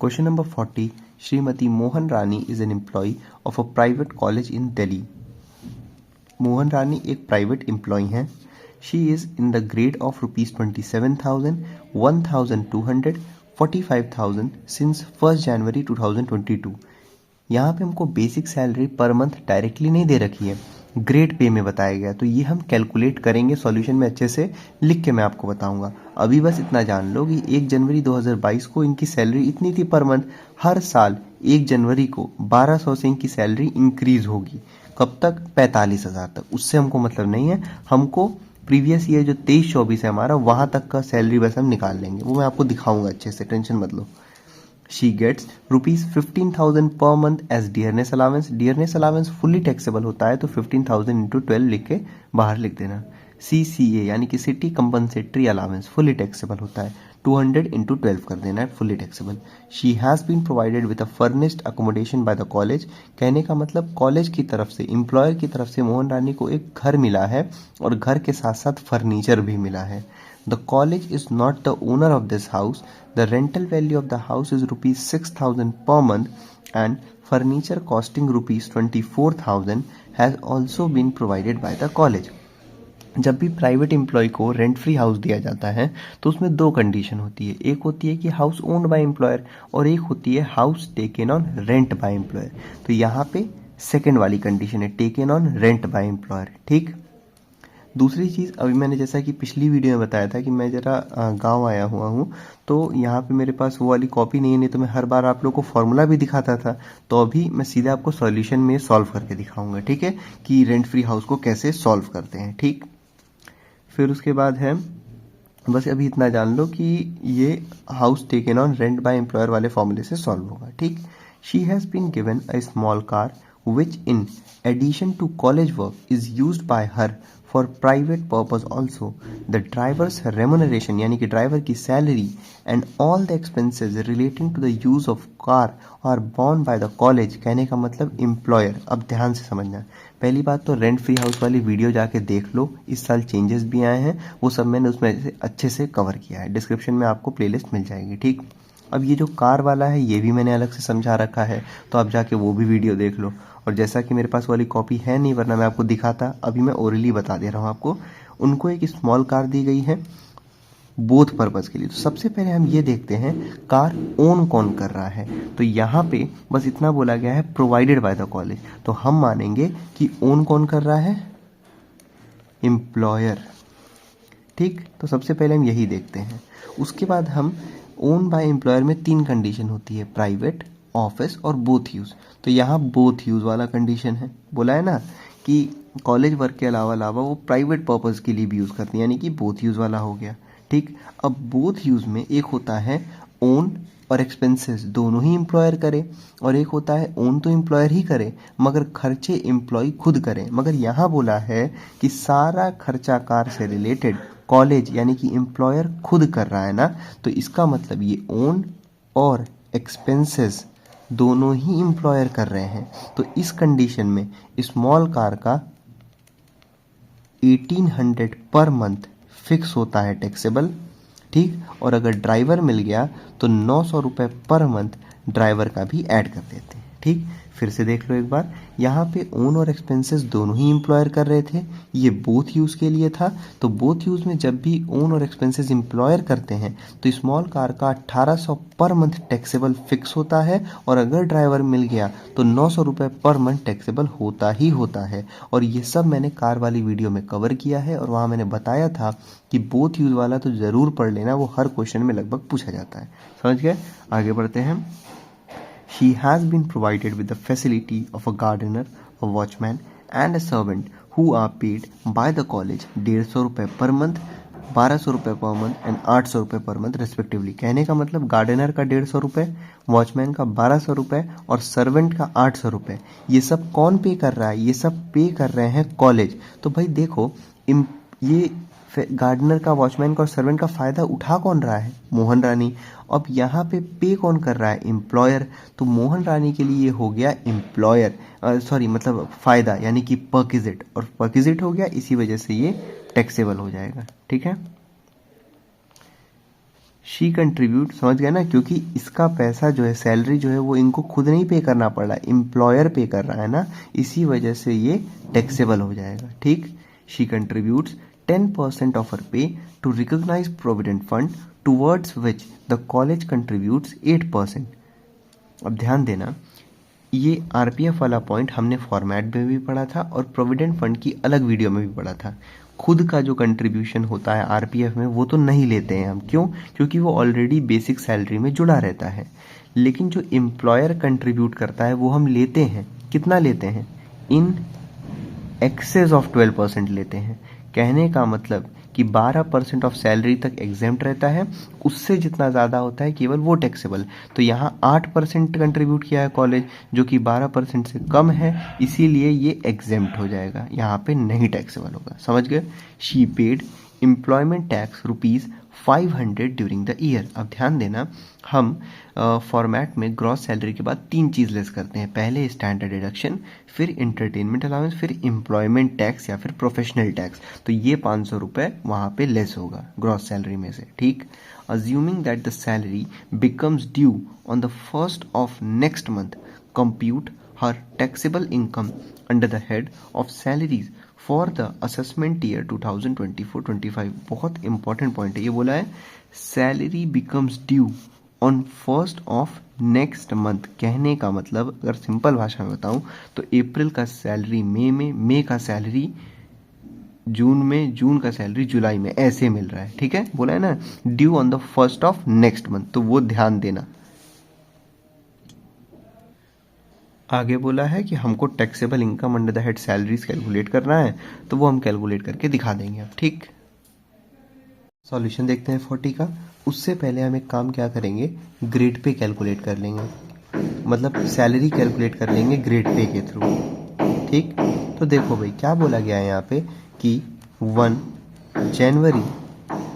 Question number 40, Shrimati Mohan Rani is an employee of a private college in Delhi. Mohan Rani एक private employee हैं। She is in the grade of ₹27,000, 1,200, 45,000 since 1 January 2022। यहाँ पे हमको basic salary per month directly नहीं दे रखी है, ग्रेड पे में बताया गया, तो ये हम कैलकुलेट करेंगे सॉल्यूशन में अच्छे से लिख के मैं आपको बताऊंगा। अभी बस इतना जान लो कि 1 जनवरी 2022 को इनकी सैलरी इतनी थी पर मंथ। हर साल 1 जनवरी को 1200 से इनकी सैलरी इंक्रीज होगी। कब तक? 45,000 तक। उससे हमको मतलब नहीं है, हमको प्रीवियस ईयर जो 23-24 है हमारा, वहां तक का सैलरी बस हम निकाल लेंगे, वो मैं आपको दिखाऊंगा अच्छे से, टेंशन मत लो। She gets ₹15,000 per month as dearness allowance। dearness allowance fully taxable होता है, तो 15,000 into 12 लिख के बाहर लिख देना। CCA यानी कि city compensatory allowance fully taxable होता है, 200 into 12 कर देना है, fully taxable. She has been provided with a furnished accommodation by the college. कहने का मतलब कॉलेज की तरफ से, एम्प्लॉयर की तरफ से मोहन रानी को एक घर मिला है और घर के साथ साथ फर्नीचर भी मिला है। The college is not the owner of this house. The rental value of the house is ₹6,000 per month and furniture costing ₹24,000 has also been provided by the college। जब भी प्राइवेट एम्प्लॉय को rent free house दिया जाता है तो उसमें दो condition होती है। एक होती है कि हाउस ओन्ड बाय एम्प्लॉयर और एक होती है house taken on rent by employer. तो यहाँ पे सेकेंड वाली कंडीशन है, taken on rent by employer. ठीक। दूसरी चीज़, अभी मैंने जैसा कि पिछली वीडियो में बताया था कि मैं ज़रा गांव आया हुआ हूँ, तो यहाँ पे मेरे पास वो वाली कॉपी नहीं है, नहीं तो मैं हर बार आप लोग को फॉर्मूला भी दिखाता था। तो अभी मैं सीधा आपको सॉल्यूशन में सॉल्व करके दिखाऊंगा, ठीक है, कि रेंट फ्री हाउस को कैसे सॉल्व करते हैं। ठीक। फिर उसके बाद है, बस अभी इतना जान लो कि ये house taken on rent by employer वाले फॉर्मूले से सॉल्व होगा। ठीक। She has been given a small car which in addition to college work is used by her for private purpose also। the driver's remuneration यानी कि driver की salary and all the expenses relating to the use of car are borne by the college। कहने का मतलब employer. अब ध्यान से समझना, पहली बात तो रेंट फ्री हाउस वाली वीडियो जाके देख लो, इस साल चेंजेस भी आए हैं, वो सब मैंने उसमें अच्छे से कवर किया है, डिस्क्रिप्शन में आपको प्लेलिस्ट मिल जाएगी। ठीक। अब ये जो कार वाला है ये भी मैंने अलग से समझा रखा है, तो आप जाके वो भी वीडियो देख लो। और जैसा कि मेरे पास वाली कॉपी है नहीं, वरना मैं आपको दिखाता, अभी मैं ओरली बता दे रहा हूँ आपको। उनको एक स्मॉल कार दी गई है बोथ पर्पज़ के लिए। तो सबसे पहले हम ये देखते हैं कार ओन कौन कर रहा है। तो यहाँ पे बस इतना बोला गया है प्रोवाइडेड बाय द कॉलेज, तो हम मानेंगे कि ओन कौन कर रहा है? एम्प्लॉयर। ठीक। तो सबसे पहले हम यही देखते हैं। उसके बाद हम ओन बाय एम्प्लॉयर में 3 कंडीशन होती है, प्राइवेट, ऑफिस और बोथ यूज। तो यहाँ बोथ यूज वाला कंडीशन है, बोला है ना कि कॉलेज वर्क के अलावा वो प्राइवेट पर्पज के लिए भी यूज करते हैं, यानी कि बोथ यूज वाला हो गया। ठीक। अब बोथ यूज में एक होता है ओन और एक्सपेंसेस दोनों ही एम्प्लॉयर करे, और एक होता है ओन तो एम्प्लॉयर ही करे मगर खर्चे एम्प्लॉय खुद करे। मगर यहाँ बोला है कि सारा खर्चा कार से रिलेटेड कॉलेज यानी कि एम्प्लॉयर खुद कर रहा है ना, तो इसका मतलब ये ओन और एक्सपेंसेस दोनों ही एम्प्लॉयर कर रहे हैं। तो इस कंडीशन में स्मॉल कार का 1800 पर मंथ फिक्स होता है टैक्सेबल। ठीक। और अगर ड्राइवर मिल गया तो 900 रुपये पर मंथ ड्राइवर का भी ऐड कर देते हैं। ठीक। फिर से देख लो एक बार, यहाँ पे ओन और एक्सपेंसेस दोनों ही एम्प्लॉयर कर रहे थे, ये बोथ यूज़ के लिए था। तो बोथ यूज़ में जब भी ओन और एक्सपेंसेस एम्प्लॉयर करते हैं तो स्मॉल कार का 1800 पर मंथ टैक्सेबल फिक्स होता है, और अगर ड्राइवर मिल गया तो 900 रुपये पर मंथ टैक्सेबल होता ही होता है। और ये सब मैंने कार वाली वीडियो में कवर किया है, और वहाँ मैंने बताया था कि बोथ यूज़ वाला तो ज़रूर पढ़ लेना, वो हर क्वेश्चन में लगभग पूछा जाता है। समझ गए? आगे बढ़ते हैं। She has been provided with the facility of a gardener, a watchman and a servant who are paid by the college 150 रुपये पर मंथ, 1200 रुपये पर मंथ एंड 800 रुपये पर मंथ रिस्पेक्टिवली। कहने का मतलब गार्डनर का 150 रुपये, वॉचमैन का 1200 रुपये और सर्वेंट का 800 रुपये। ये सब कौन पे कर रहा है? ये सब पे कर रहे हैं कॉलेज। तो भाई देखो, ये गार्डनर का, वॉचमैन का और सर्वेंट का फायदा उठा कौन रहा है? मोहन रानी। अब यहाँ पे कौन कर रहा है? एम्प्लॉयर। तो मोहन रानी के लिए हो गया एम्प्लॉयर, सॉरी मतलब फायदा, यानी कि परक्विजिट, और परक्विजिट हो गया, इसी वजह से ये टैक्सेबल हो जाएगा। ठीक है। शी कंट्रीब्यूट, समझ गए ना, क्योंकि इसका पैसा जो है, सैलरी जो है वो इनको खुद नहीं पे करना पड़ रहा है, एम्प्लॉयर पे कर रहा है ना, इसी वजह से ये टैक्सेबल हो जाएगा। ठीक, she contributes 10% of her pay to recognise provident fund towards which the college contributes 8%। अब ध्यान देना, ये आरपीएफ वाला पॉइंट हमने फॉर्मेट में भी पढ़ा था और प्रोविडेंट फंड की अलग वीडियो में भी पढ़ा था। खुद का जो कंट्रीब्यूशन होता है आरपीएफ में वो तो नहीं लेते हैं हम, क्यों? क्योंकि वो ऑलरेडी बेसिक सैलरी में जुड़ा रहता है। लेकिन जो एम्प्लॉयर कंट्रीब्यूट करता है वो हम लेते हैं। कितना लेते हैं? इन एक्सेस ऑफ 12% लेते हैं। कहने का मतलब कि 12% ऑफ सैलरी तक एग्जेम्प्ट रहता है, उससे जितना ज़्यादा होता है केवल वो टैक्सेबल। तो यहाँ 8% कंट्रीब्यूट किया है कॉलेज, जो कि 12% से कम है, इसीलिए ये एग्जेम्प्ट हो जाएगा, यहाँ पे नहीं टैक्सेबल होगा। समझ गए? She paid employment tax ₹500 during the year. अब ध्यान देना, हम फॉर्मेट में ग्रॉस सैलरी के बाद 3 चीज़ लेस करते हैं। पहले स्टैंडर्ड डिडक्शन, फिर इंटरटेनमेंट अलाउंस, फिर एम्प्लॉयमेंट टैक्स या फिर प्रोफेशनल टैक्स। तो ये 500 रुपये वहाँ पे लेस होगा ग्रॉस सैलरी में से। ठीक, assuming that the salary becomes due on the 1st of next month, compute her taxable income under the head of salaries for the assessment year 2024-25। बहुत इंपॉर्टेंट पॉइंट है, ये बोला है salary becomes due on 1st of next month. कहने का मतलब अगर simple भाषा में बताऊं तो अप्रैल का सैलरी मई में, मई का सैलरी जून में, जून का सैलरी जुलाई में, ऐसे मिल रहा है। ठीक है, बोला है ना due on the 1st of next month, तो वो ध्यान देना। आगे बोला है कि हमको taxable income under the head salaries calculate करना है, तो वो हम कैलकुलेट करके दिखा देंगे अब। ठीक, सॉल्यूशन देखते हैं 40 का। उससे पहले हम एक काम क्या करेंगे, ग्रेड पे कैलकुलेट कर लेंगे, मतलब सैलरी कैलकुलेट कर लेंगे ग्रेड पे के थ्रू। ठीक, तो देखो भाई क्या बोला गया है यहाँ पे कि 1 जनवरी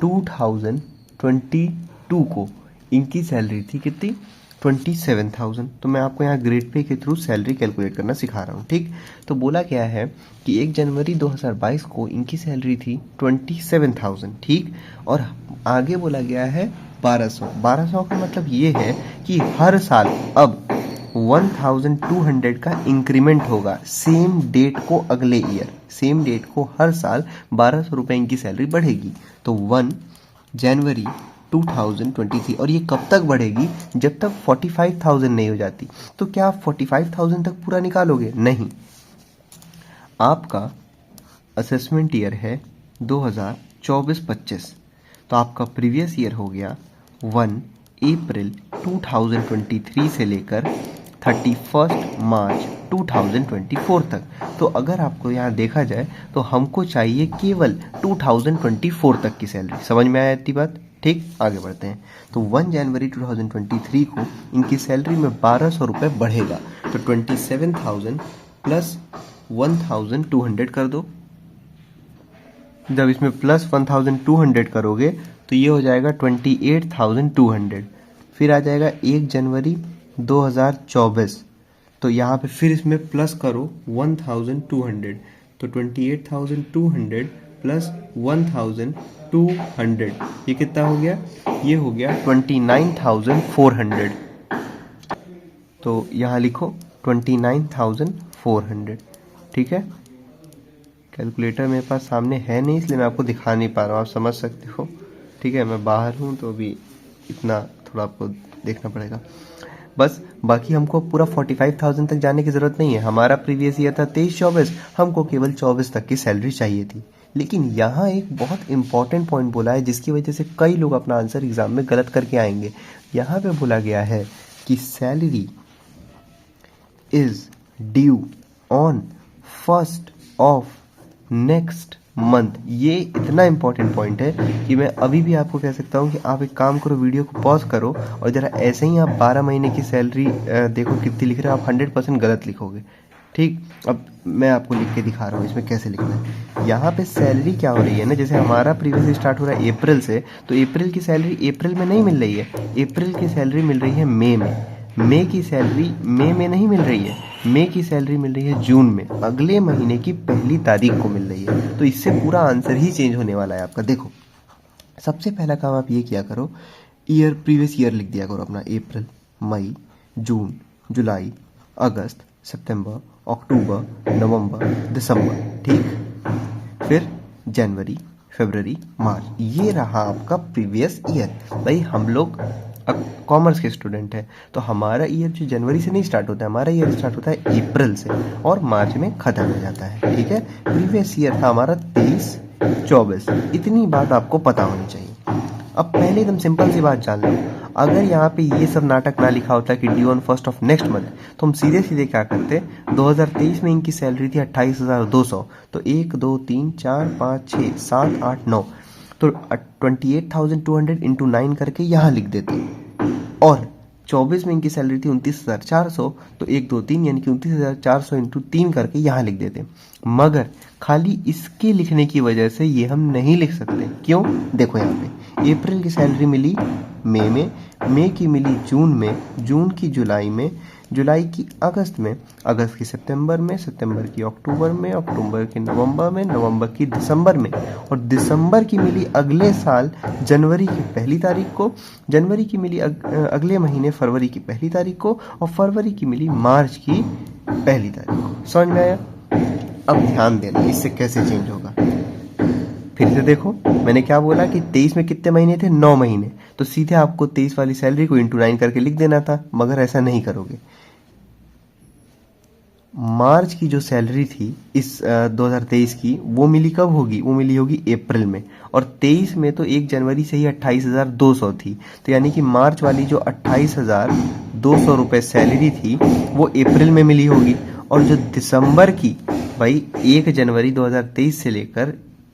2022 को इनकी सैलरी थी कितनी? 27,000। तो मैं आपको यहाँ ग्रेड पे के थ्रू सैलरी कैलकुलेट करना सिखा रहा हूँ। ठीक, तो बोला गया है कि 1 जनवरी 2022 को इनकी सैलरी थी 27,000। ठीक, और आगे बोला गया है 1200 का मतलब ये है कि हर साल अब 1200 का इंक्रीमेंट होगा सेम डेट को, अगले ईयर सेम डेट को हर साल 1200 रुपये इनकी सैलरी बढ़ेगी। तो 1 जनवरी 2023, और ये कब तक बढ़ेगी? जब तक 45,000 नहीं हो जाती। तो क्या आप 45,000 तक पूरा निकालोगे? नहीं, आपका असेसमेंट ईयर है 2024-25, तो आपका प्रीवियस ईयर हो गया 1 अप्रैल 2023 से लेकर 31 मार्च 2024 तक। तो अगर आपको यहाँ देखा जाए तो हमको चाहिए केवल 2024 तक की सैलरी। समझ में आया इतनी बात? ठीक, आगे बढ़ते हैं। तो 1 जनवरी 2023 को इनकी सैलरी में 1200 रुपये बढ़ेगा, तो 27,000 प्लस 1,200 कर दो। जब इसमें प्लस 1,200 करोगे तो ये हो जाएगा 28,200। फिर आ जाएगा 1 जनवरी 2024, तो यहाँ पे फिर इसमें प्लस करो 1,200, तो 28,200 प्लस 1,200, ये कितना हो गया? ये हो गया 29,400। तो यहाँ लिखो 29,400। ठीक है, कैलकुलेटर मेरे पास सामने है नहीं इसलिए मैं आपको दिखा नहीं पा रहा हूँ, आप समझ सकते हो। ठीक है, मैं बाहर हूँ तो अभी इतना थोड़ा आपको देखना पड़ेगा बस। बाकी हमको पूरा 45,000 तक जाने की ज़रूरत नहीं है। हमारा प्रीवियस ईयर था 23-24, हमको केवल 24 तक की सैलरी चाहिए थी। लेकिन यहाँ एक बहुत इंपॉर्टेंट पॉइंट बोला है जिसकी वजह से कई लोग अपना आंसर एग्जाम में गलत करके आएंगे। यहाँ पे बोला गया है कि salary is due on 1st of next month. ये इतना इंपॉर्टेंट पॉइंट है कि मैं अभी भी आपको कह सकता हूँ कि आप एक काम करो, वीडियो को पॉज करो और ज़रा ऐसे ही आप 12 महीने की सैलरी देखो कितनी लिख रहे हो। आप 100% गलत लिखोगे। ठीक, अब मैं आपको लिख के दिखा रहा हूँ इसमें कैसे लिखना है। यहाँ पे सैलरी क्या हो रही है ना, जैसे हमारा प्रीवियस स्टार्ट हो रहा है अप्रैल से, तो अप्रैल की सैलरी अप्रैल में नहीं मिल रही है, अप्रैल की सैलरी मिल रही है मई में, मई की सैलरी मई में नहीं मिल रही है, मई की सैलरी मिल रही है जून में, अगले महीने की 1 तारीख को मिल रही है। तो इससे पूरा आंसर ही चेंज होने वाला है आपका। देखो, सबसे पहला काम आप ये किया करो, ईयर प्रीवियस ईयर लिख दिया करो अपना, अप्रैल, मई, जून, जुलाई, अगस्त, सितंबर, अक्टूबर, नवंबर, दिसंबर, ठीक। फिर जनवरी, फरवरी, मार्च, ये रहा आपका प्रीवियस ईयर। भाई हम लोग कॉमर्स के स्टूडेंट हैं, तो हमारा ईयर जो जनवरी से नहीं स्टार्ट होता है, हमारा ईयर स्टार्ट होता है अप्रैल से और मार्च में ख़त्म हो जाता है, ठीक है। प्रीवियस ईयर था हमारा 23-24, इतनी बात आपको पता होनी चाहिए। अब पहले एकदम सिंपल सी बात जान लो, अगर यहाँ पे ये सब नाटक ना लिखा होता कि due on first of next month, तो हम सीधे सीधे क्या करते, 2023 में इनकी सैलरी थी 28,200, तो 1 2 3 4 5 6 7 8 9, तो 28,200 इंटू 9 करके यहाँ लिख देते। और 24 में इनकी सैलरी थी 29,400, तो 1 2 3 यानी कि 29,400 इंटू 3 करके यहाँ लिख देते। मगर खाली इसके लिखने की वजह से ये हम नहीं लिख सकते। क्यों? देखो यहाँ पे अप्रैल की सैलरी मिली मई में, मई की मिली जून में, जून की जुलाई में, जुलाई की अगस्त में, अगस्त की सितंबर में, सितंबर की अक्टूबर में, अक्टूबर की नवंबर में, नवंबर की दिसंबर में, और दिसंबर की मिली अगले साल जनवरी की पहली तारीख को, जनवरी की मिली अगले महीने फरवरी की पहली तारीख को, और फरवरी की मिली मार्च की पहली तारीख को। समझ में आया? अब ध्यान देना इससे कैसे चेंज होगा। फिर से देखो, मैंने क्या बोला कि 23 में कितने महीने थे? 9 महीने। तो सीधे आपको 23 वाली सैलरी को इंटू 9 करके लिख देना था, मगर ऐसा नहीं करोगे। मार्च की जो सैलरी थी इस 2023 की, वो मिली कब होगी? वो मिली होगी अप्रैल में, और 23 में तो 1 जनवरी से ही 28,200 थी, तो यानी कि मार्च वाली जो 28,200 रुपये सैलरी थी वो अप्रैल में मिली होगी। और जो दिसंबर की, भाई 1 जनवरी 2023 से लेकर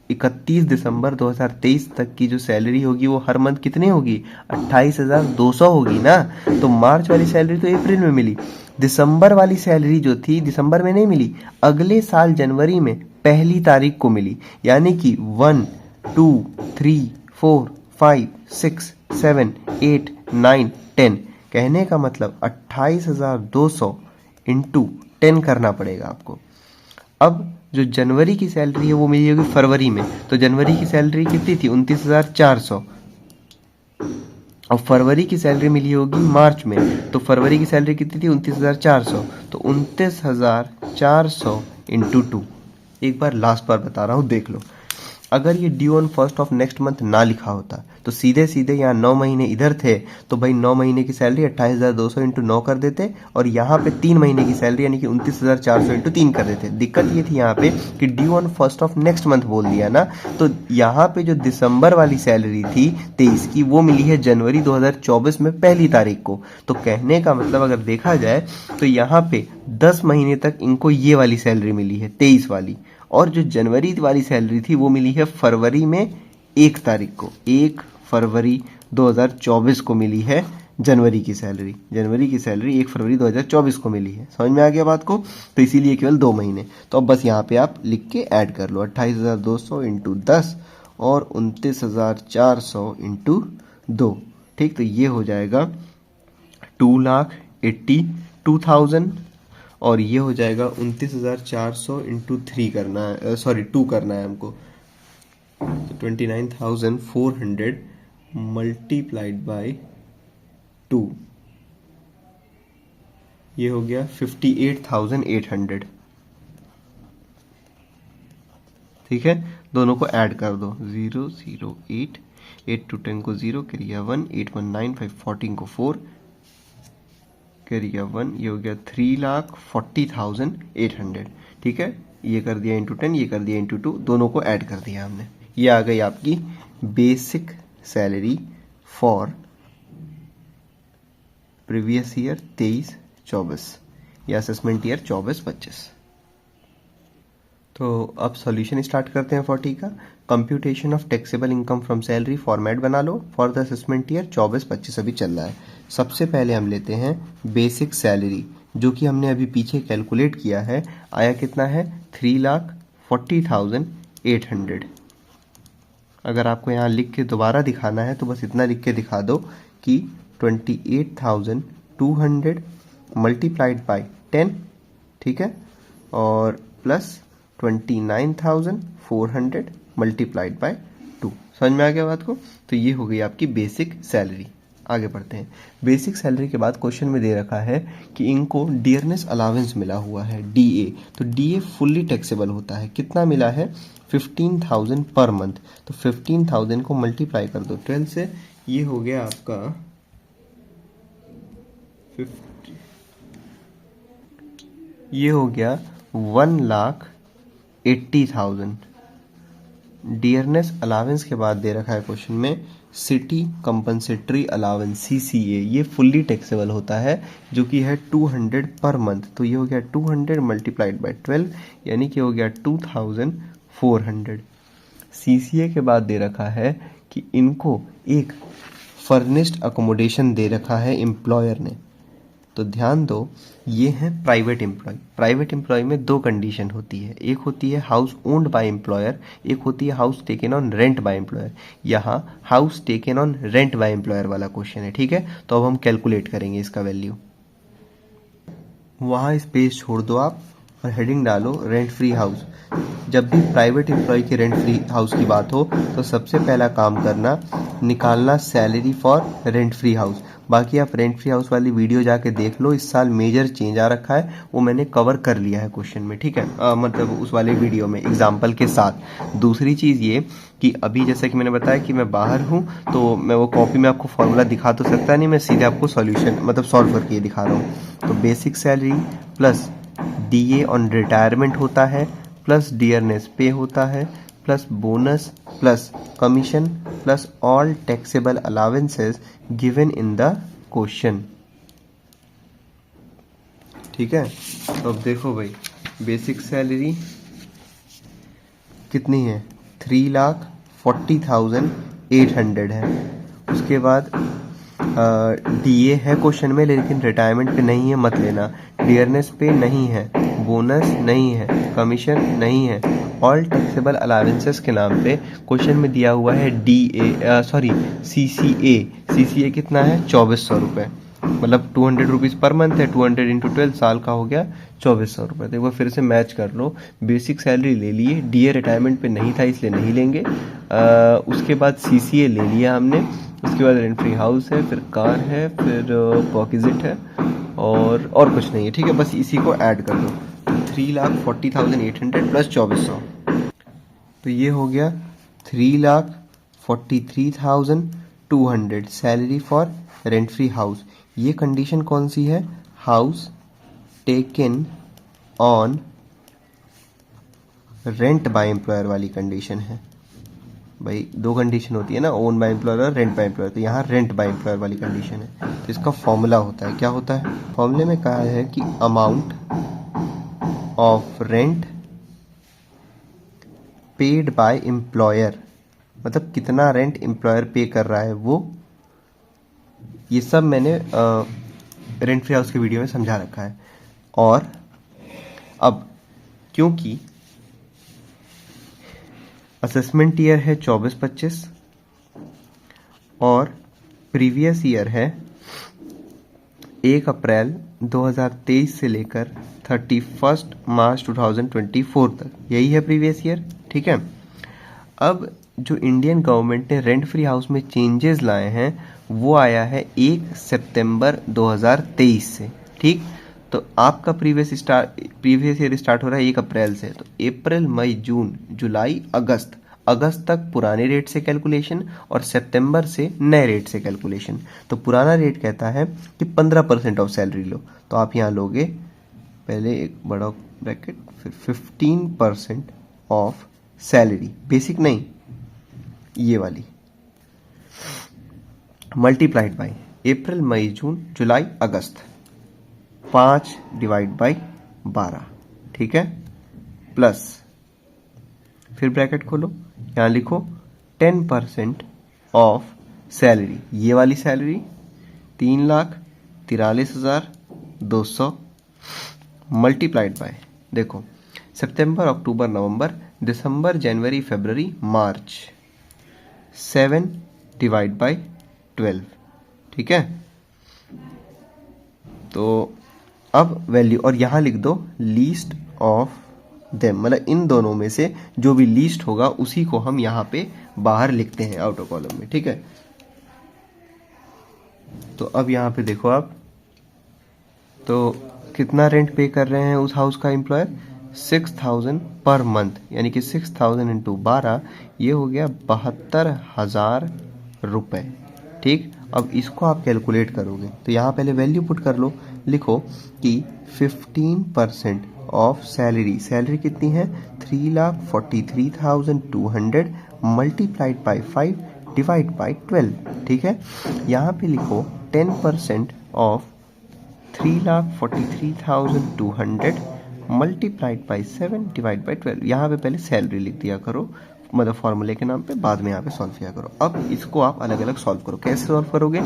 31 दिसंबर 2023 तक की जो सैलरी होगी वो हर मंथ कितनी होगी? 28,200 होगी ना। तो मार्च वाली सैलरी तो अप्रैल में मिली, दिसंबर वाली सैलरी जो थी दिसंबर में नहीं मिली, अगले साल जनवरी में पहली तारीख को मिली। यानी कि 1 2 3 4 5 6 7 8 9 10, कहने का मतलब 28,200 इंटू 10 करना पड़ेगा आपको। अब जो जनवरी की सैलरी है वो मिली होगी फरवरी में, तो जनवरी की सैलरी कितनी थी? 29,400, और फरवरी की सैलरी मिली होगी मार्च में, तो फरवरी की सैलरी कितनी थी? 29,400, तो 29,400 इंटू 2। एक बार लास्ट बार बता रहा हूँ, देख लो। अगर ये due on first of next month ना लिखा होता तो सीधे सीधे यहाँ 9 महीने इधर थे, तो भाई 9 महीने की सैलरी 28,200 इंटू 9 कर देते, और यहाँ पे 3 महीने की सैलरी यानी कि 29,400 इंटू 3 कर देते। दिक्कत ये थी यहाँ पे कि due on first of next month बोल दिया ना, तो यहाँ पे जो दिसंबर वाली सैलरी थी 23 की, वो मिली है जनवरी 2024 में पहली तारीख को। तो कहने का मतलब अगर देखा जाए तो यहाँ पे 10 महीने तक इनको ये वाली सैलरी मिली है 23 वाली, और जो जनवरी वाली सैलरी थी वो मिली है फरवरी में 1 तारीख को, 1 फरवरी 2024 को मिली है जनवरी की सैलरी। जनवरी की सैलरी 1 फरवरी 2024 को मिली है। समझ में आ गया बात को? तो इसीलिए केवल 2 महीने। तो अब बस यहाँ पे आप लिख के ऐड कर लो, 28,200 इंटू 10 और 29,400 इंटू 2, ठीक। तो ये हो जाएगा 2,82,000, और ये हो जाएगा 29,400 इंटू 3 करना है, सॉरी 2 करना है हमको, तो 29,400 मल्टीप्लाइड बाय 2, ये हो गया 58,800, ठीक है। दोनों को ऐड कर दो, 0 0 8, 8 to 10 को 0, करिया 1, 8 1 9 5 14 को 4, करिया 1, ये हो गया 3,40,800, ठीक है। ये कर दिया इंटू 10, ये कर दिया इंटू 2, दोनों को ऐड कर दिया हमने। ये आ गई आपकी basic salary for previous year 23-24 या असेसमेंट ईयर 24-25। तो अब सॉल्यूशन स्टार्ट करते हैं 40 का। Computation of taxable income from salary format बना लो फॉर द असेसमेंट ईयर 24-25 अभी चल रहा है। सबसे पहले हम लेते हैं बेसिक सैलरी, जो कि हमने अभी पीछे कैलकुलेट किया है, आया कितना है? 3,40,800। अगर आपको यहाँ लिख के दोबारा दिखाना है तो बस इतना लिख के दिखा दो कि 28,200 मल्टीप्लाइड बाय 10, ठीक है, और प्लस 29,400 मल्टीप्लाइड बाय 2। समझ में आ गया बात को? तो ये हो गई आपकी बेसिक सैलरी। आगे बढ़ते हैं। बेसिक सैलरी के बाद क्वेश्चन में दे रखा है कि इनको डियरनेस अलावेंस मिला हुआ है डीए, तो डीए फुल्ली टैक्सेबल होता है। कितना मिला है? 15,000 पर मंथ। तो 15,000 को मल्टीप्लाई कर दो 12 से, ये हो गया आपका 50, ये हो गया 1,80,000। डियरनेस अलावेंस के बाद दे रखा है क्वेश्चन में सिटी कंपनसेटरी अलावेंस सीसीए, ये फुल्ली टैक्सेबल होता है जो कि है 200 पर मंथ। तो ये हो गया 200 मल्टीप्लाइड बाय 12, यानी कि हो गया 2,400। सीसीए के बाद दे रखा है कि इनको एक फर्निश्ड अकोमोडेशन दे रखा है एम्प्लॉयर ने। तो ध्यान दो, ये है प्राइवेट एम्प्लॉय। प्राइवेट एम्प्लॉय में दो कंडीशन होती है, एक होती है हाउस ओन्ड बाय एम्प्लॉयर, एक होती है house taken on rent by employer. यहाँ house taken on rent by employer वाला क्वेश्चन है, ठीक है। तो अब हम कैलकुलेट करेंगे इसका वैल्यू। वहाँ इस पेज छोड़ दो आप और हेडिंग डालो रेंट फ्री हाउस। जब भी प्राइवेट एम्प्लॉय के रेंट फ्री हाउस की बात हो तो सबसे पहला काम करना, निकालना salary for rent free house. बाकी आप रेंट फ्री हाउस वाली वीडियो जाके देख लो, इस साल मेजर चेंज आ रखा है, वो मैंने कवर कर लिया है क्वेश्चन में, ठीक है। मतलब उस वाले वीडियो में एग्जाम्पल के साथ। दूसरी चीज़ ये कि अभी जैसा कि मैंने बताया कि मैं बाहर हूँ, तो मैं वो कॉपी में आपको फॉर्मूला दिखा तो सकता नहीं, मैं सीधे आपको सॉल्यूशन मतलब सॉल्व करके दिखा रहा हूँ। तो basic salary plus DA on retirement होता है, प्लस डियरनेस पे होता है, plus bonus, plus commission, plus all taxable allowances given in the question, ठीक है। तो अब देखो भाई, बेसिक सैलरी कितनी है? 3,40,800 है। उसके बाद डीए है क्वेश्चन में, लेकिन रिटायरमेंट पे नहीं है, मत लेना। डियरनेस पे नहीं है, बोनस नहीं है, कमीशन नहीं है। ऑल टैक्सेबल अलावेंसेस के नाम पे क्वेश्चन में दिया हुआ है सीसीए कितना है? 2,400 रुपये, मतलब 200 रुपीज़ पर मंथ है, 200 इंटू 12 साल का हो गया 2,400 रुपये। तो एक बार फिर से मैच कर लो, बेसिक सैलरी ले लिए, डीए रिटायरमेंट पे नहीं था इसलिए नहीं लेंगे। उसके बाद सीसीए ले लिया हमने, उसके बाद रेंट फ्री हाउस है, फिर कार है, फिर पॉकिजिट है, और कुछ नहीं है, ठीक है। बस इसी को ऐड कर दो, 3,40,800 प्लस 2,400, तो ये हो गया 3,43,200 salary for rent free house. ये कंडीशन कौन सी है? House taken on rent by employer वाली कंडीशन है। भाई दो कंडीशन होती है ना, ओन बाय एम्प्लॉयर और रेंट बाय एम्प्लॉयर, तो यहाँ रेंट बाय एम्प्लॉयर वाली कंडीशन है। तो इसका फॉर्मूला होता है, क्या होता है? फॉर्मूले में कहा है कि amount of rent paid by employer, मतलब कितना रेंट एम्प्लॉयर पे कर रहा है वो। ये सब मैंने रेंट फ्री हाउस के वीडियो में समझा रखा है। और अब क्योंकि असेसमेंट ईयर है 24-25 और प्रीवियस ईयर है 1 अप्रैल 2023 से लेकर 31 मार्च 2024 तक, यही है प्रीवियस ईयर, ठीक है। अब जो इंडियन गवर्नमेंट ने रेंट फ्री हाउस में चेंजेस लाए हैं वो आया है 1 सितंबर 2023 से, ठीक। तो आपका प्रीवियस ईयर स्टार्ट हो रहा है 1 अप्रैल से, तो अप्रैल, मई, जून, जुलाई, अगस्त तक पुराने रेट से कैलकुलेशन और सितंबर से नए रेट से कैलकुलेशन। तो पुराना रेट कहता है कि 15% ऑफ सैलरी लो, तो आप यहाँ लोगे पहले एक बड़ा ब्रैकेट, फिर 15% ऑफ सैलरी, बेसिक नहीं ये वाली, multiplied by April, May, June, July, August, 5 divide by 12, ठीक है। प्लस फिर ब्रैकेट खोलो, यहाँ लिखो 10% ऑफ सैलरी, ये वाली सैलरी 3,43,200 मल्टीप्लाइड बाय, देखो सितंबर, अक्टूबर, नवंबर, दिसंबर, जनवरी, फरवरी, मार्च, 7 डिवाइड बाय 12, ठीक है। तो अब वैल्यू, और यहाँ लिख दो लीस्ट ऑफ देम, मतलब इन दोनों में से जो भी लीस्ट होगा उसी को हम यहाँ पे बाहर लिखते हैं आउटर कॉलम में, ठीक है। तो अब यहाँ पे देखो आप, तो कितना रेंट पे कर रहे हैं उस हाउस का एम्प्लॉयर, 6000 पर मंथ, यानी कि 6000 इंटू 12, ये हो गया 72,000 रुपये। ठीक, अब इसको आप कैलकुलेट करोगे तो यहाँ पहले वैल्यू पुट कर लो, लिखो कि 15% ऑफ सैलरी, सैलरी कितनी है 3,43,200 मल्टीप्लाइड बाई 5 डिवाइड बाई 12। ठीक है, यहाँ पे लिखो 10% of 3,43,200 multiplied by 7 divide by 12। यहाँ पे पहले सैलरी लिख दिया करो, मतलब फॉर्मूले के नाम पे, बाद में यहाँ पे सॉल्व किया करो। अब इसको आप अलग अलग सॉल्व करो। कैसे सॉल्व करोगे,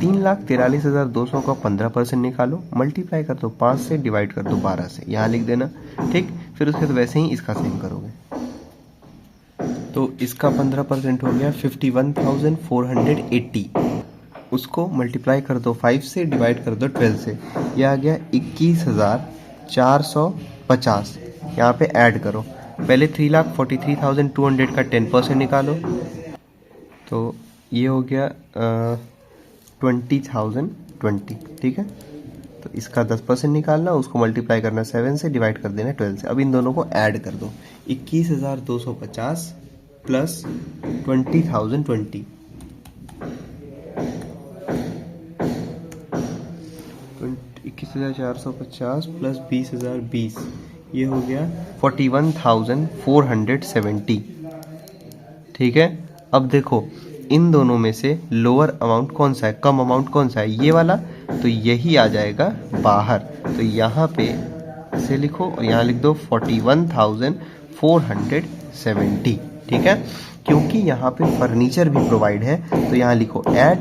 3,43,200 का 15% निकालो, मल्टीप्लाई कर दो 5 से, डिवाइड कर दो 12 से, यहाँ लिख देना। ठीक, फिर उसके बाद वैसे ही इसका सेम करोगे। तो इसका 15% हो गया 51,480, उसको मल्टीप्लाई कर दो 5 से, डिवाइड कर दो 12 से, यह आ गया 21,450। यहाँ पे ऐड करो, पहले 3,43,200 का 10% निकालो, तो ये हो गया 20,020। ठीक है, तो इसका 10% निकालना, उसको मल्टीप्लाई करना 7 से, डिवाइड कर देना 12 से। अब इन दोनों को ऐड कर दो, 21,250 प्लस 20,020, 21,450 प्लस 20,020, ये हो गया 41,470। ठीक है, अब देखो इन दोनों में से लोअर अमाउंट कौन सा है, कम अमाउंट कौन सा है, ये वाला, तो यही आ जाएगा बाहर। तो यहाँ पे से लिखो और यहाँ लिख दो 41,470। ठीक है, क्योंकि यहाँ पे फर्नीचर भी प्रोवाइड है तो यहाँ लिखो ऐड।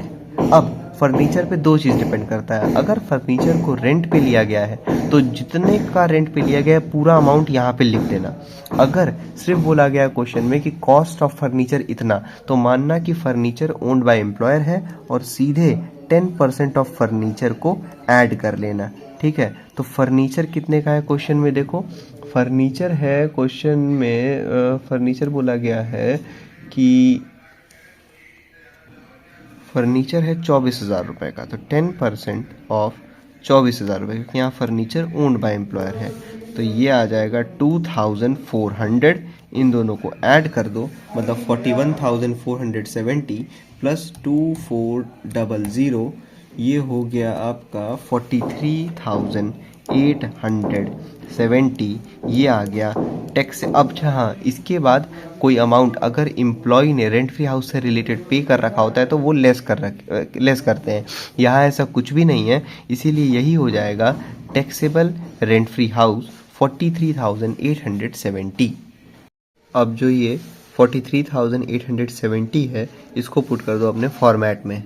अब फर्नीचर पे दो चीज़ डिपेंड करता है, अगर फर्नीचर को रेंट पे लिया गया है तो जितने का रेंट पे लिया गया है पूरा अमाउंट यहाँ पे लिख देना। अगर सिर्फ बोला गया क्वेश्चन में कि कॉस्ट ऑफ फर्नीचर इतना, तो मानना कि फर्नीचर ओन्ड बाय एम्प्लॉयर है और सीधे 10% ऑफ फर्नीचर को ऐड कर लेना। ठीक है, तो फर्नीचर कितने का है क्वेश्चन में, देखो फर्नीचर है क्वेश्चन में, फर्नीचर बोला गया है कि फर्नीचर है 24,000 रुपये का, तो 10% ऑफ 24,000 रुपये, क्योंकि यहाँ फर्नीचर ओन्ड बाय एम्प्लॉयर है, तो ये आ जाएगा 2,400। इन दोनों को ऐड कर दो, मतलब 41,470 प्लस 2,400, ये हो गया आपका 43,870, ये आ गया टैक्स। अब हाँ, इसके बाद कोई अमाउंट अगर एम्प्लॉय ने रेंट फ्री हाउस से रिलेटेड पे कर रखा होता है तो वो लेस करते हैं। यहाँ ऐसा कुछ भी नहीं है, इसीलिए यही हो जाएगा टैक्सेबल रेंट फ्री हाउस 43,870। अब जो ये 43,870 है, इसको पुट कर दो अपने फॉर्मेट में,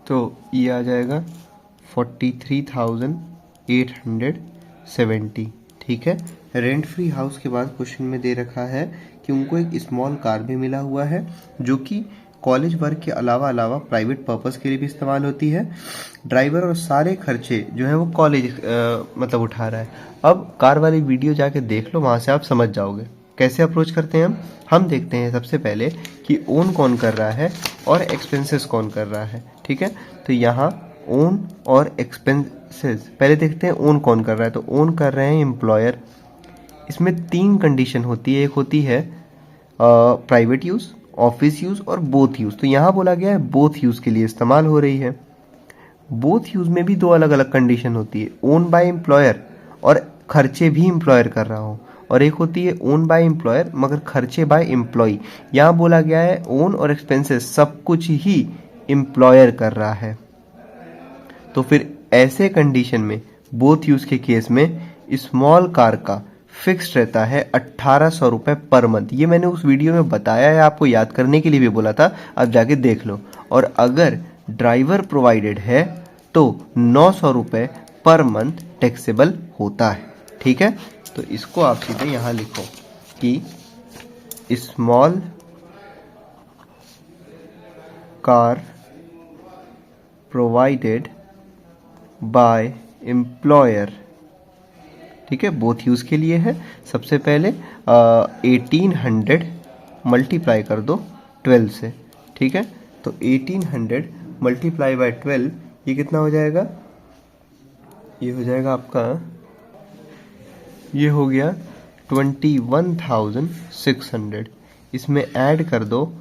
तो ये आ जाएगा 43,870। ठीक है, रेंट फ्री हाउस के बाद क्वेश्चन में दे रखा है कि उनको एक स्मॉल कार भी मिला हुआ है जो कि कॉलेज वर्क के अलावा प्राइवेट पर्पस के लिए भी इस्तेमाल होती है। ड्राइवर और सारे खर्चे जो है वो कॉलेज मतलब उठा रहा है। अब कार वाली वीडियो जाके देख लो, वहाँ से आप समझ जाओगे कैसे अप्रोच करते हैं हम देखते हैं सबसे पहले कि ओन कौन कर रहा है और एक्सपेंसेस कौन कर रहा है। ठीक है, तो यहाँ ओन और एक्सपेंसेस पहले देखते हैं ओन कौन कर रहा है। तो ओन कर रहे हैं एम्प्लॉयर। इसमें 3 कंडीशन होती है, एक होती है प्राइवेट यूज़, ऑफिस यूज़ और बोथ यूज़। तो यहाँ बोला गया है बोथ यूज़ के लिए इस्तेमाल हो रही है। बोथ यूज़ में भी 2 अलग अलग कंडीशन होती है, ओन बाय एम्प्लॉयर और खर्चे भी एम्प्लॉयर कर रहा हो, और एक होती है ओन बाय एम्प्लॉयर मगर खर्चे बाय एम्प्लॉय। यहाँ बोला गया है ओन और एक्सपेंसेस सब कुछ ही एम्प्लॉयर कर रहा है। तो फिर ऐसे कंडीशन में बोथ यूज़ के केस में स्मॉल कार का फिक्स रहता है 1,800 रुपये पर मंथ। ये मैंने उस वीडियो में बताया है, आपको याद करने के लिए भी बोला था, अब जाके देख लो। और अगर ड्राइवर प्रोवाइडेड है तो 900 रुपये पर मंथ टैक्सेबल होता है। ठीक है, तो इसको आप सीधे यहाँ लिखो कि small car provided by employer, ठीक है, बोथ यूज़ के लिए है। सबसे पहले 1800 मल्टीप्लाई कर दो 12 से। ठीक है, तो 1800 मल्टीप्लाई बाय 12, ये कितना हो जाएगा? ये हो जाएगा आपका, ये हो गया 21,600। इसमें ऐड कर दो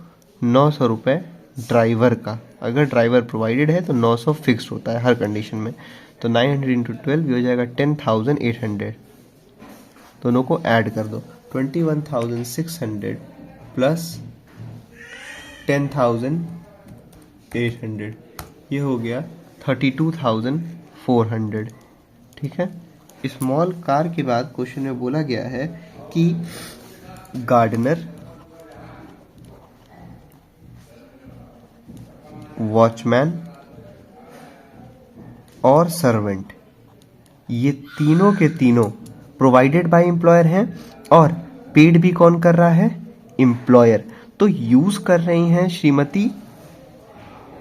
900 रुपये ड्राइवर का। अगर ड्राइवर प्रोवाइडेड है तो 900 फिक्स्ड होता है हर कंडीशन में। तो 900 इंटू 12 ये हो जाएगा 10,800। दोनों को ऐड कर दो, 21,600 प्लस 10,800, ये हो गया 32,400। ठीक है। स्मॉल कार के बाद क्वेश्चन में बोला गया है कि गार्डनर, वॉचमैन और सर्वेंट, ये तीनों के तीनों प्रोवाइडेड बाय एम्प्लॉयर हैं और पेड भी कौन कर रहा है? एम्प्लॉयर। तो यूज कर रही हैं श्रीमती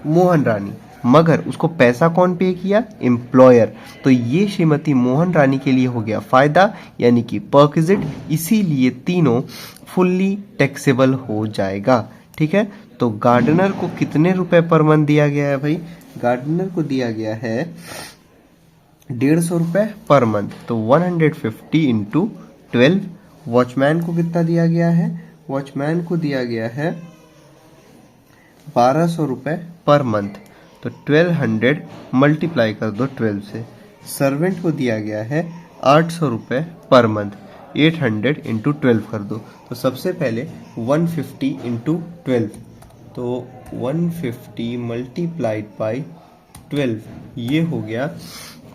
मोहन रानी, मगर उसको पैसा कौन पे किया? एम्प्लॉयर। तो ये श्रीमती मोहन रानी के लिए हो गया फायदा, यानी कि परक्विजिट, इसीलिए तीनों फुल्ली टैक्सेबल हो जाएगा। ठीक है। तो गार्डनर को कितने रुपए पर मंथ दिया गया है भाई? गार्डनर को दिया गया है 150 रुपए पर मंथ, तो 150 इंटू 12। वॉचमैन को कितना दिया गया है? वॉचमैन को दिया गया है 1200 रुपए पर मंथ, तो 1200 मल्टीप्लाई कर दो 12 से। सर्वेंट को दिया गया है 800 रुपये पर मंथ, 800 इंटू 12 कर दो। तो सबसे पहले 150 इंटू 12, तो 150 मल्टीप्लाइड बाई 12, ये हो गया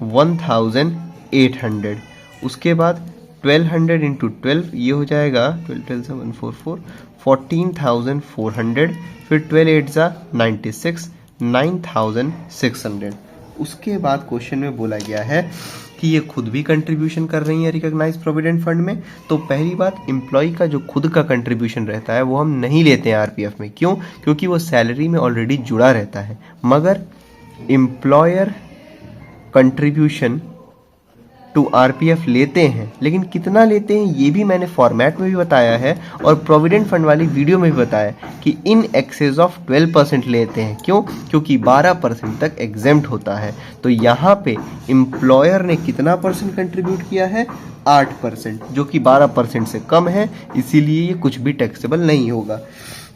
1800। उसके बाद 1200 इंटू 12, ये हो जाएगा 12 से 144, 14,400। फिर 12 8 जा 96, 9,600। उसके बाद क्वेश्चन में बोला गया है कि ये खुद भी कंट्रीब्यूशन कर रही है रिकॉग्नाइज प्रोविडेंट फंड में। तो पहली बात, एम्प्लॉय का जो खुद का कंट्रीब्यूशन रहता है वो हम नहीं लेते हैं आरपीएफ में। क्यों? क्योंकि वो सैलरी में ऑलरेडी जुड़ा रहता है। मगर एम्प्लॉयर कंट्रीब्यूशन टू आरपीएफ लेते हैं, लेकिन कितना लेते हैं ये भी मैंने फॉर्मेट में भी बताया है और प्रोविडेंट फंड वाली वीडियो में भी बताया कि इन एक्सेस ऑफ 12% लेते हैं। क्यों? क्योंकि 12% तक एग्जेम्प्ट होता है। तो यहाँ पे एम्प्लॉयर ने कितना परसेंट कंट्रीब्यूट किया है? 8%, जो कि 12% से कम है, इसीलिए ये कुछ भी टैक्सेबल नहीं होगा।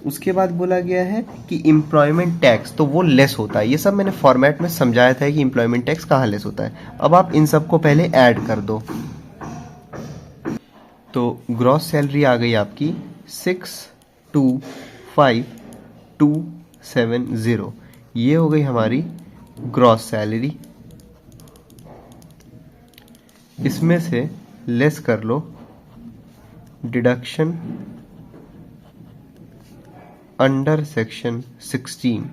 उसके बाद बोला गया है कि एम्प्लॉयमेंट टैक्स, तो वो लेस होता है। ये सब मैंने फॉर्मेट में समझाया था कि एम्प्लॉयमेंट टैक्स कहाँ लेस होता है। अब आप इन सबको पहले ऐड कर दो, तो ग्रॉस सैलरी आ गई आपकी 625,270। ये हो गई हमारी ग्रॉस सैलरी। इसमें से लेस कर लो डिडक्शन अंडर सेक्शन 16।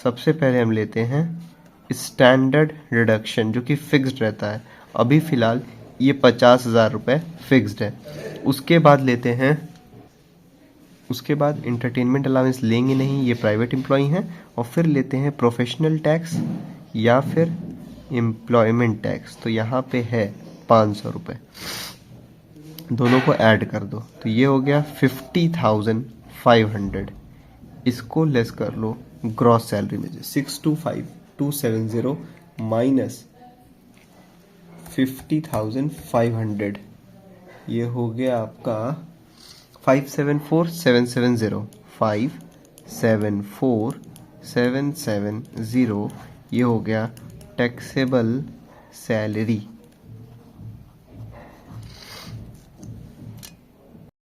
सबसे पहले हम लेते हैं स्टैंडर्ड रिडक्शन, जो कि फिक्स्ड रहता है। अभी फ़िलहाल ये 50,000 रुपये फिक्स्ड है। उसके बाद लेते हैं, उसके बाद इंटरटेनमेंट अलाउंस लेंगे नहीं, ये प्राइवेट एम्प्लॉय हैं। और फिर लेते हैं प्रोफेशनल टैक्स या फिर एम्प्लॉयमेंट टैक्स, तो यहाँ पे है 500 रुपये। दोनों को ऐड कर दो, तो ये हो गया 50,500। इसको लेस कर लो ग्रॉस सैलरी में, 625,270 माइनस 50,500, ये हो गया आपका 574,770, 574,770, ये हो गया टैक्सेबल सैलरी।